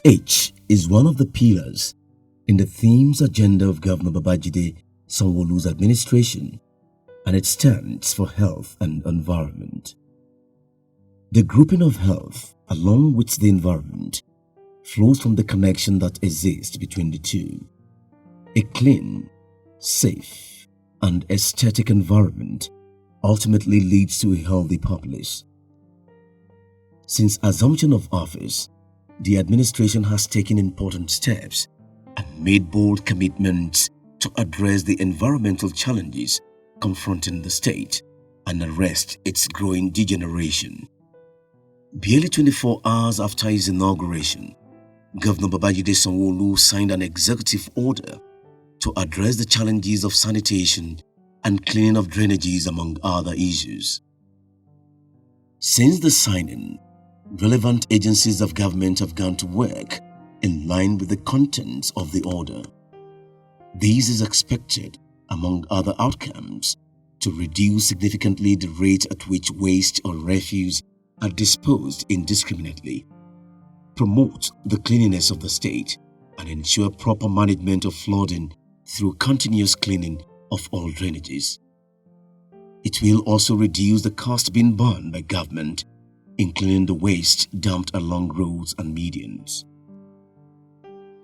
H is one of the pillars in the themes agenda of Governor Babajide Sanwo-Olu's administration, and it stands for health and environment. The grouping of health, along with the environment, flows from the connection that exists between the two. A clean, safe, and aesthetic environment ultimately leads to a healthy populace. Since assumption of office, the administration has taken important steps and made bold commitments to address the environmental challenges confronting the state and arrest its growing degeneration. Barely 24 hours after his inauguration, Governor Babajide Sanwo-Olu signed an executive order to address the challenges of sanitation and cleaning of drainages, among other issues. Since the signing, relevant agencies of government have gone to work in line with the contents of the order. This is expected, among other outcomes, to reduce significantly the rate at which waste or refuse are disposed indiscriminately, promote the cleanliness of the state, and ensure proper management of flooding through continuous cleaning of all drainages. It will also reduce the cost being borne by government in cleaning the waste dumped along roads and medians.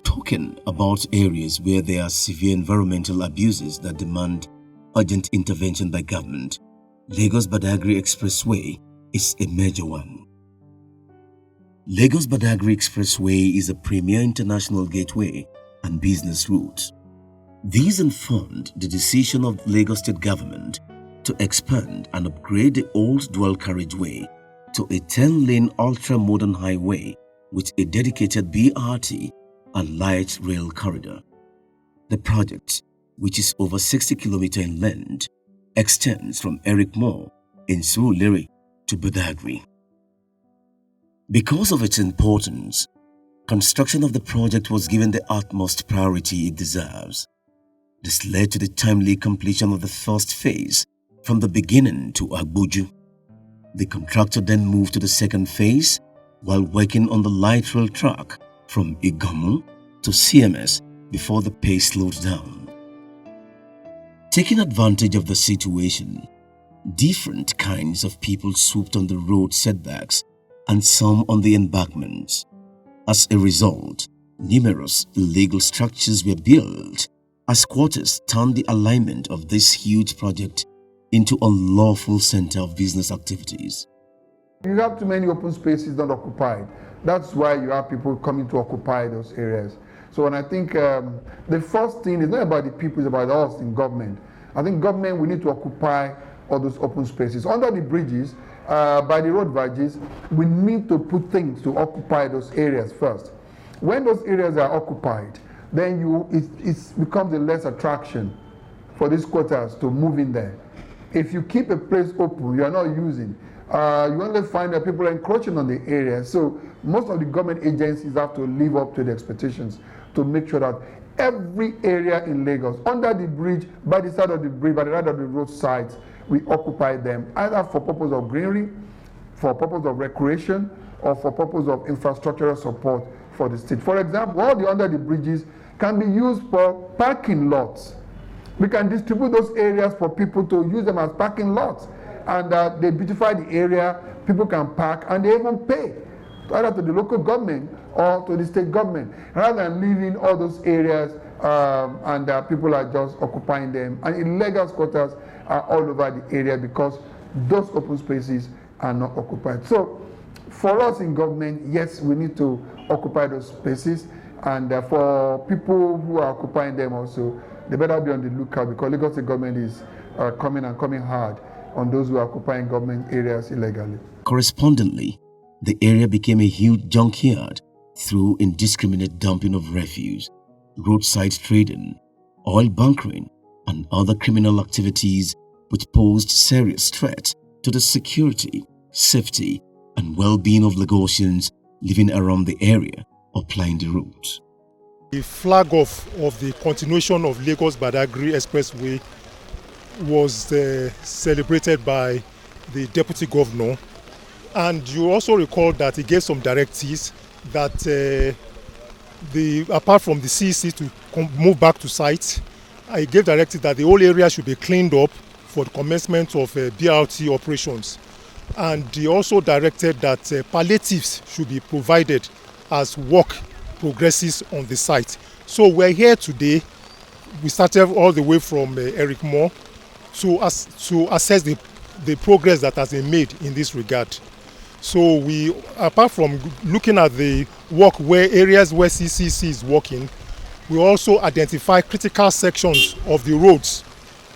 Talking about areas where there are severe environmental abuses that demand urgent intervention by government, Lagos-Badagry Expressway is a major one. Lagos-Badagry Expressway is a premier international gateway and business route. These informed the decision of Lagos State government to expand and upgrade the old dual carriageway to a 10-lane ultra-modern highway with a dedicated BRT and light rail corridor. The project, which is over 60 km in length, extends from Eric Moore in Surulere to Badagry. Because of its importance, construction of the project was given the utmost priority it deserves. This led to the timely completion of the first phase from the beginning to Agboju. The contractor then moved to the second phase while working on the light rail track from Igamu to CMS before the pace slowed down. Taking advantage of the situation, different kinds of people swooped on the road setbacks and some on the embankments. As a result, numerous illegal structures were built as squatters turned the alignment of this huge project into a lawful center of business activities. You have too many open spaces not occupied. That's why you have people coming to occupy those areas. So when I think the first thing is not about the people, it's about us in government. I think government, we need to occupy all those open spaces. Under the bridges, by the road verges, we need to put things to occupy those areas first. When those areas are occupied, then it becomes a less attraction for these squatters to move in there. If you keep a place open, you are not using, you only find that people are encroaching on the area. So most of the government agencies have to live up to the expectations to make sure that every area in Lagos, under the bridge, by the side of the bridge, by the side of the road sides, we occupy them either for purpose of greenery, for purpose of recreation, or for purpose of infrastructural support for the state. For example, all the under the bridges can be used for parking lots. We can distribute those areas for people to use them as parking lots, and they beautify the area, people can park, and they even pay either to the local government or to the state government, rather than leaving all those areas and people are just occupying them. And illegal squatters are all over the area because those open spaces are not occupied. So for us in government, yes, we need to occupy those spaces, and for people who are occupying them also, they better be on the lookout, because Lagos State government is coming hard on those who are occupying government areas illegally. Correspondingly, the area became a huge junkyard through indiscriminate dumping of refuse, roadside trading, oil bunkering, and other criminal activities which posed serious threat to the security, safety, and well-being of Lagosians living around the area or plying the route. The flag off of the continuation of Lagos-Badagry Expressway was celebrated by the Deputy Governor, and you also recall that he gave some directives that apart from the CEC to move back to site, I gave directive that the whole area should be cleaned up for the commencement of BRT operations. And he also directed that palliatives should be provided as work progresses on the site. So we're here today. We started all the way from Eric Moore to assess the progress that has been made in this regard. So we, apart from looking at the work where areas where CCC is working, we also identify critical sections of the roads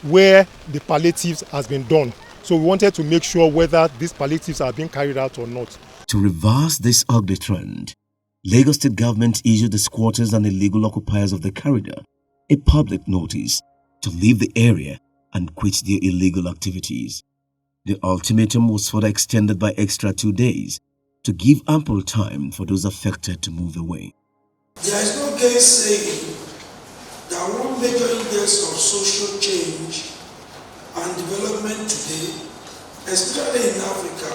where the palliatives has been done. So we wanted to make sure whether these palliatives are being carried out or not. To reverse this ugly trend, Lagos State government issued the squatters and illegal occupiers of the corridor a public notice to leave the area and quit their illegal activities. The ultimatum was further extended by extra 2 days to give ample time for those affected to move away. There is no gainsaying that one major index of social change and development today, especially in Africa,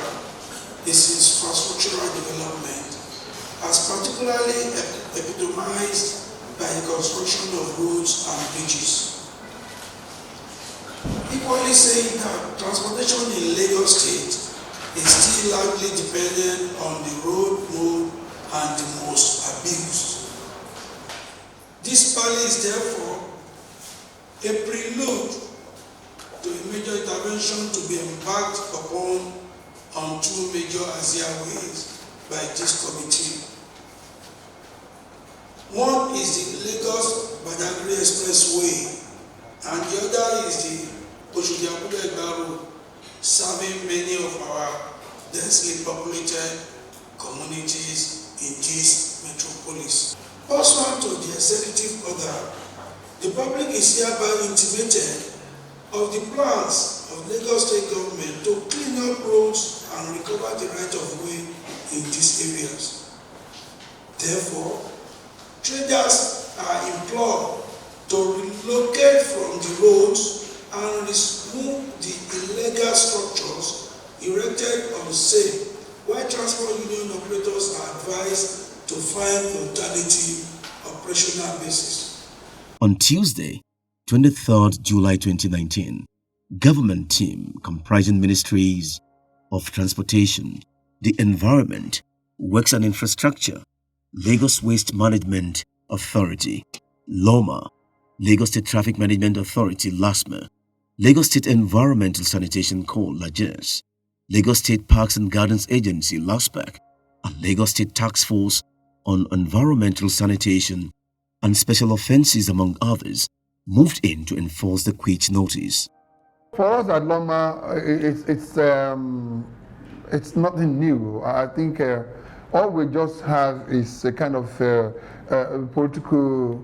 is infrastructural development, as particularly epitomized by the construction of roads and bridges. Equally saying that transportation in Lagos State is still largely dependent on the road mode and the most abused. This valley is therefore a prelude to a major intervention to be embarked upon on 2 major Asia ways by this committee. One is the Lagos-Badagry Expressway, and the other is the Oshodi-Abuja Road, serving many of our densely populated communities in this metropolis. Pursuant to the executive order, the public is hereby intimated of the plans of Lagos State government to clean up roads and recover the right of way in these areas. Therefore, traders are implored to relocate from the roads and remove the illegal structures erected on same, while transport union operators are advised to find alternative operational bases. On Tuesday, 23rd July 2019, government team comprising ministries of transportation, the environment, works and infrastructure, Lagos Waste Management Authority, LOMA, Lagos State Traffic Management Authority, LASMA, Lagos State Environmental Sanitation Co., LAGES, Lagos State Parks and Gardens Agency, LASPAC, and Lagos State Task Force on Environmental Sanitation and Special Offences, among others, moved in to enforce the quit notice. For us at Loma, it's nothing new. I think all we just have is a kind of political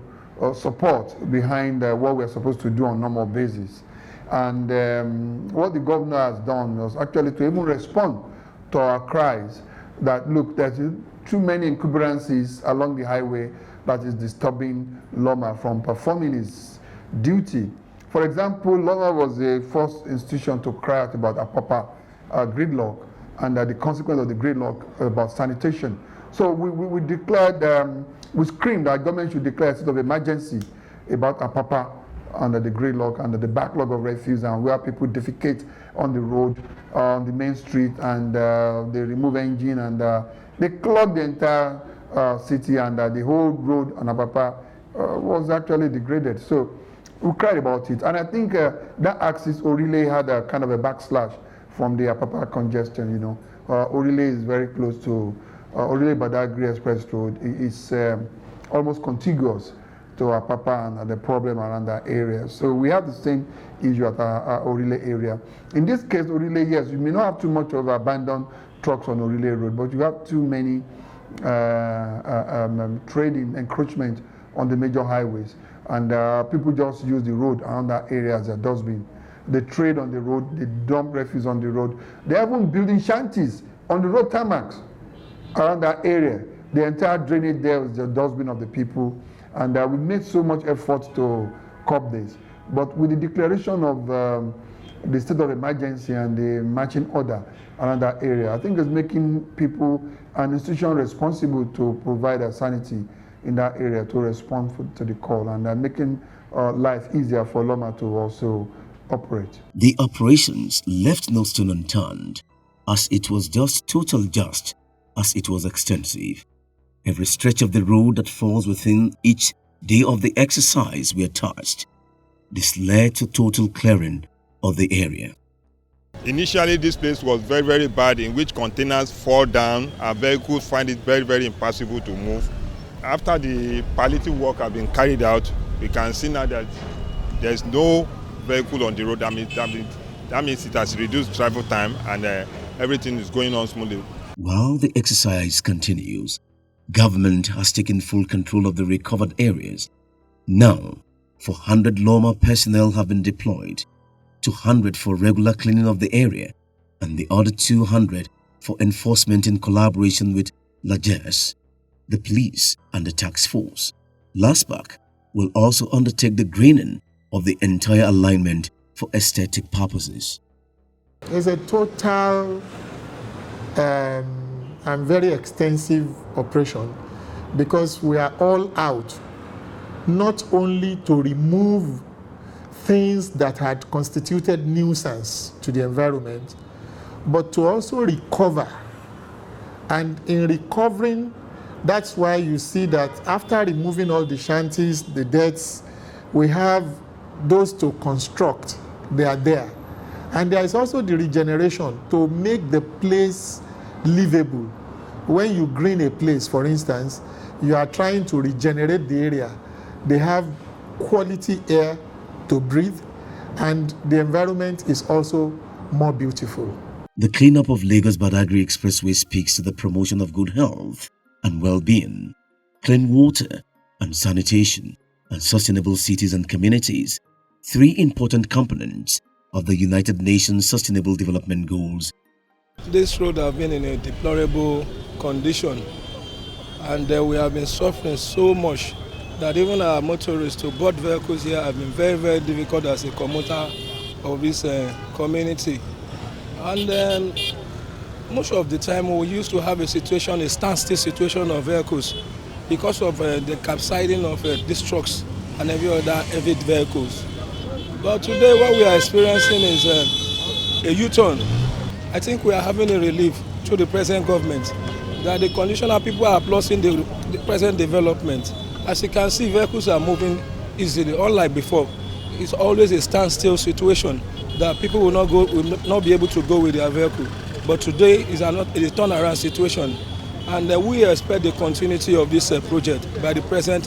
support behind what we're supposed to do on a normal basis. And what the governor has done was actually to even respond to our cries that, look, there's too many encumbrances along the highway that is disturbing Loma from performing its duty. For example, Loma was the first institution to cry out about Apapa gridlock and the consequence of the gridlock about sanitation. So we declared, we screamed that government should declare a state of emergency about Apapa under the gridlock, under the backlog of refuse, and where people defecate on the road, on the main street, and they remove engine, and they clog the entire city, and the whole road on Apapa was actually degraded. So we cried about it, and I think that axis Orile had a kind of a backslash from the Apapa congestion. You know, Orile is very close to Orile-Badagry Express Road. It's almost contiguous to Apapa and the problem around that area. So we have the same issue at our Orile area. In this case, Orile, yes, you may not have too much of abandoned trucks on Orile Road, but you have too many trading encroachment on the major highways. And people just use the road around that area as a dustbin. They trade on the road, they dump refuse on the road. They're even building shanties on the road tarmacs around that area. The entire drainage there is the dustbin of the people. And we made so much effort to curb this. But with the declaration of the state of emergency and the marching order around that area, I think it's making people, an institution responsible to provide a sanity in that area to respond to the call, and making life easier for Loma to also operate. The operations left no stone unturned, as it was just as it was extensive. Every stretch of the road that falls within each day of the exercise were touched. This led to total clearing of the area. Initially, this place was very, very bad, in which containers fall down and vehicles find it very, very impossible to move. After the palliative work has been carried out, we can see now that there's no vehicle on the road. That means it has reduced travel time, and everything is going on smoothly. While the exercise continues, government has taken full control of the recovered areas. Now, 400 Loma personnel have been deployed, 200 for regular cleaning of the area, and the other 200 for enforcement in collaboration with LAJES, the police, and the task force. LASPAC will also undertake the greening of the entire alignment for aesthetic purposes. It's a total and very extensive operation, because we are all out not only to remove things that had constituted nuisance to the environment, but to also recover. And in recovering, that's why you see that after removing all the shanties, the debts, we have those to construct. They are there. And there is also the regeneration to make the place livable. When you green a place, for instance, you are trying to regenerate the area. They have quality air to breathe, and the environment is also more beautiful. The cleanup of Lagos-Badagry Expressway speaks to the promotion of good health and well-being, clean water and sanitation, and sustainable cities and communities, three important components of the United Nations Sustainable Development Goals. This road has been in a deplorable condition, and we have been suffering so much that even our motorists to board vehicles here have been very, very difficult as a commuter of this community. And most of the time we used to have a standstill situation of vehicles because of the capsizing of these trucks and every other heavy vehicles. But today what we are experiencing is a U-turn. I think we are having a relief through the present government that the conditional people are applauding the present development. As you can see, vehicles are moving easily, unlike before. It's always a standstill situation that people will not be able to go with their vehicle. But today is a turnaround situation, and we expect the continuity of this project by the present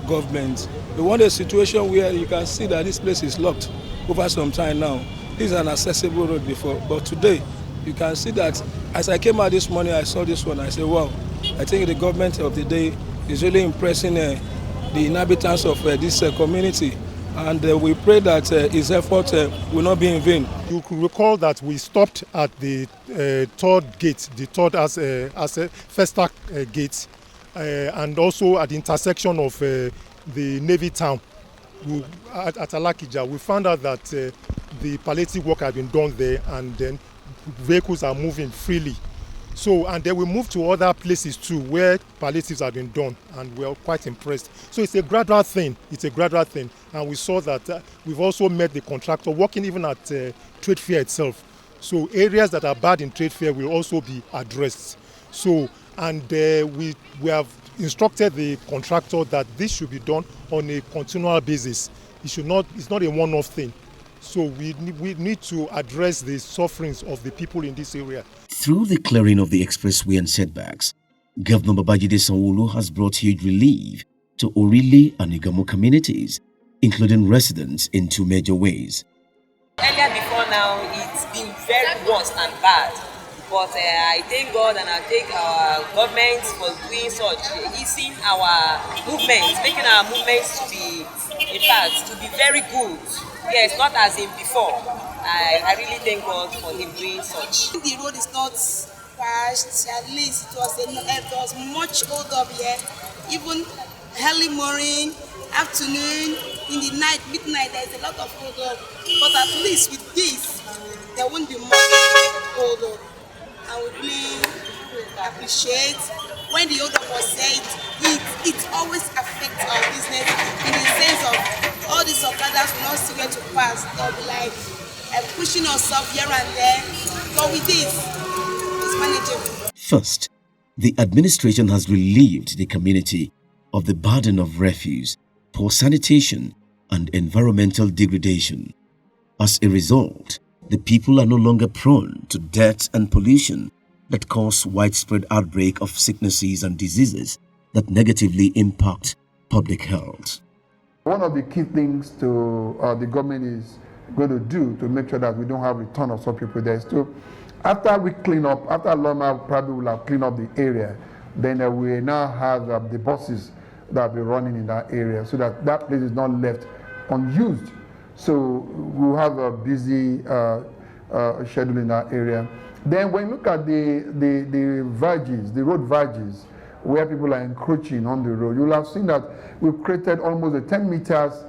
government. We want a situation where you can see that this place is locked over some time now. This is an accessible road before, but today you can see that as I came out this morning, I saw this one, I said, wow, I think the government of the day is really impressing the inhabitants of this community, and we pray that his effort will not be in vain. You could recall that we stopped at the third gate, the third as a Festac gate, and also at the intersection of the Navy Town at Alakija. We found out that the palliative work had been done there, and then vehicles are moving freely. So, and then we moved to other places too where palliatives have been done, and we are quite impressed. So it's a gradual thing. And we saw that we've also met the contractor working even at trade fair itself. So areas that are bad in trade fair will also be addressed. So, and we have instructed the contractor that this should be done on a continual basis. It's not a one-off thing. So we need to address the sufferings of the people in this area. Through the clearing of the expressway and setbacks, Governor Babajide Sanwo has brought huge relief to Orile and Igamo communities, including residents, in two major ways. Earlier before now, it's been very worse and bad. But I thank God and I thank our government for doing such, easing our movements, making our movements to be, in fact, to be very good. Yes, not as in before. I really thank God for him doing such. The road is not patched, at least it was much hold up here. Even early morning, afternoon, in the night, midnight, there's a lot of hold up. But at least with this, there won't be much hold up. I would really appreciate when the hold up was said, it always affects our business in the sense of all these Okadas will not see where to pass. They'll be like pushing us up here and there. But with this, it's manageable. First, the administration has relieved the community of the burden of refuse, poor sanitation, and environmental degradation. As a result, the people are no longer prone to dirt and pollution that cause widespread outbreak of sicknesses and diseases that negatively impact public health. One of the key things to the government is going to do to make sure that we don't have return of some people there is to, after we clean up, after Loma probably will have cleaned up the area, then we now have the buses that will be running in that area so that that place is not left unused. So we'll have a busy schedule in that area. Then when you look at the verges, the road verges, where people are encroaching on the road, you'll have seen that we've created almost a 10 meters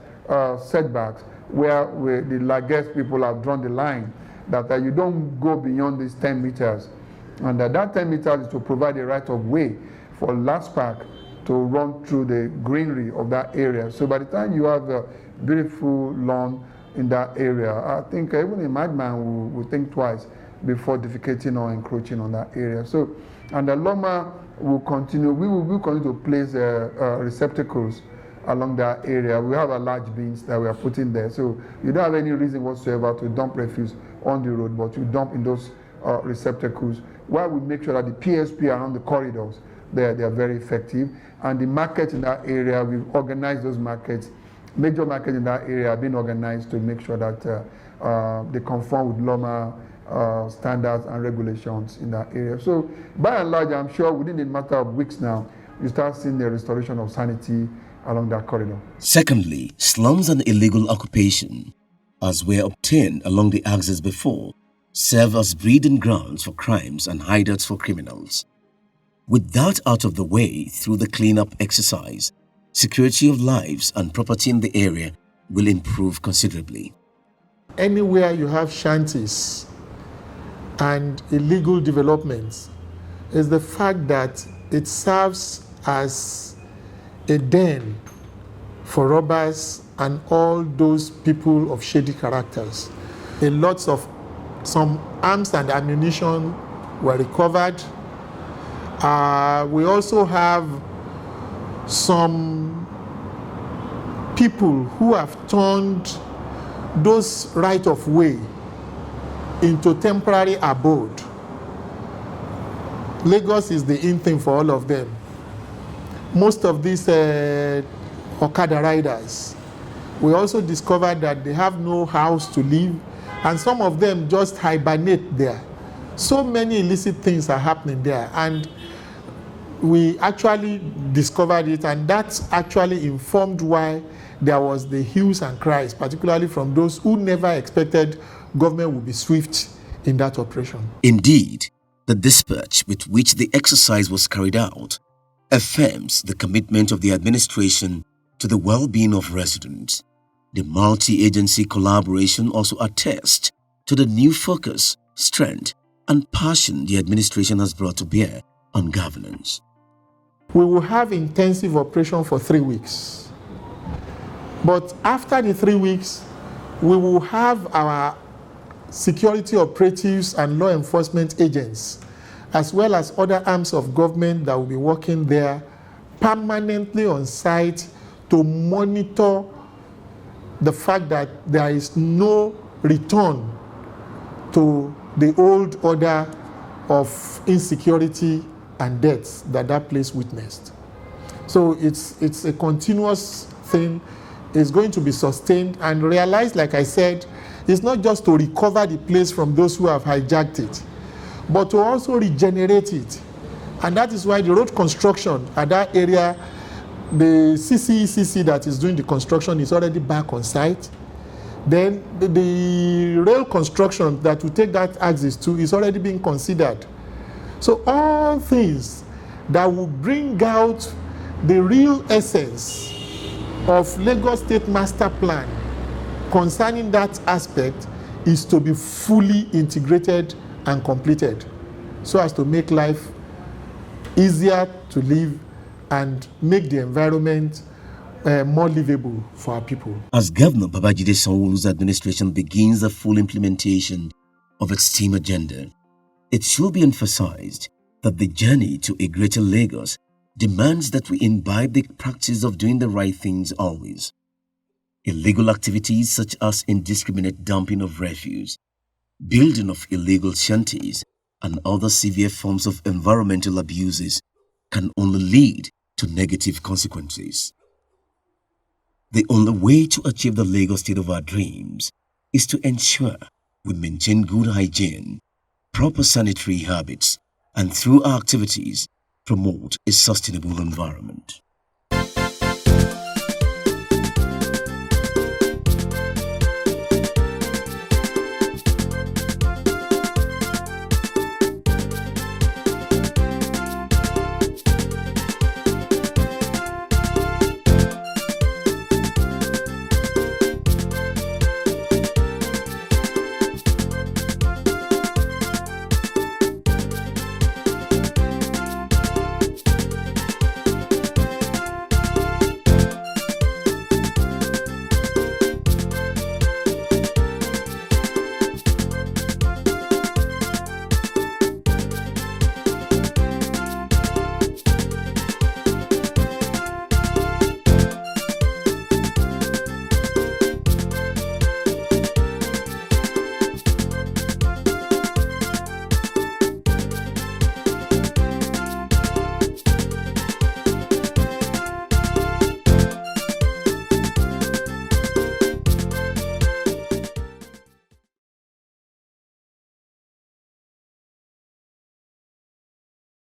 setbacks where the largest people have drawn the line that you don't go beyond these 10 meters. And that 10 meters is to provide a right of way for last park to run through the greenery of that area. So by the time you have a beautiful lawn in that area, I think even a madman will think twice before defecating or encroaching on that area. So, and the Loma will continue, we will continue to place receptacles along that area. We have a large bins that we are putting there. So you don't have any reason whatsoever to dump refuse on the road, but you dump in those receptacles, while we make sure that the PSP around the corridors, they are very effective. And the markets in that area, we've organized those markets. Major markets in that area have been organized to make sure that they conform with Loma standards and regulations in that area. So by and large, I'm sure within a matter of weeks now, you start seeing the restoration of sanity along that corridor. Secondly, slums and illegal occupation, as were obtained along the axis before, serve as breeding grounds for crimes and hideouts for criminals. With that out of the way through the cleanup exercise, security of lives and property in the area will improve considerably. Anywhere you have shanties and illegal developments is the fact that it serves as a den for robbers and all those people of shady characters. Lots of some arms and ammunition were recovered. We also have some people who have turned those right of way into temporary abode. Lagos is the in thing for all of them. Most of these Okada riders, we also discovered that they have no house to live, and some of them just hibernate there. So many illicit things are happening there, and we actually discovered it, and that's actually informed why there was the hues and cries, particularly from those who never expected government would be swift in that operation. Indeed, the dispatch with which the exercise was carried out affirms the commitment of the administration to the well-being of residents. The multi-agency collaboration also attests to the new focus, strength, and passion the administration has brought to bear on governance. We will have intensive operation for 3 weeks. But after the 3 weeks, we will have our security operatives and law enforcement agents, as well as other arms of government that will be working there permanently on site to monitor the fact that there is no return to the old order of insecurity and deaths that place witnessed. So it's a continuous thing. It's going to be sustained and realized, like I said, it's not just to recover the place from those who have hijacked it, but to also regenerate it. And that is why the road construction at that area, the CCECC that is doing the construction is already back on site. Then the rail construction that will take that axis to is already being considered. So all things that will bring out the real essence of Lagos State Master Plan concerning that aspect is to be fully integrated and completed so as to make life easier to live and make the environment more livable for our people. As Governor Babajide Sanwo-Olu's administration begins the full implementation of its team agenda, it should be emphasized that the journey to a greater Lagos demands that we imbibe the practice of doing the right things always. Illegal activities such as indiscriminate dumping of refuse, building of illegal shanties, and other severe forms of environmental abuses can only lead to negative consequences. The only way to achieve the Lagos state of our dreams is to ensure we maintain good hygiene, proper sanitary habits, and through our activities, promote a sustainable environment.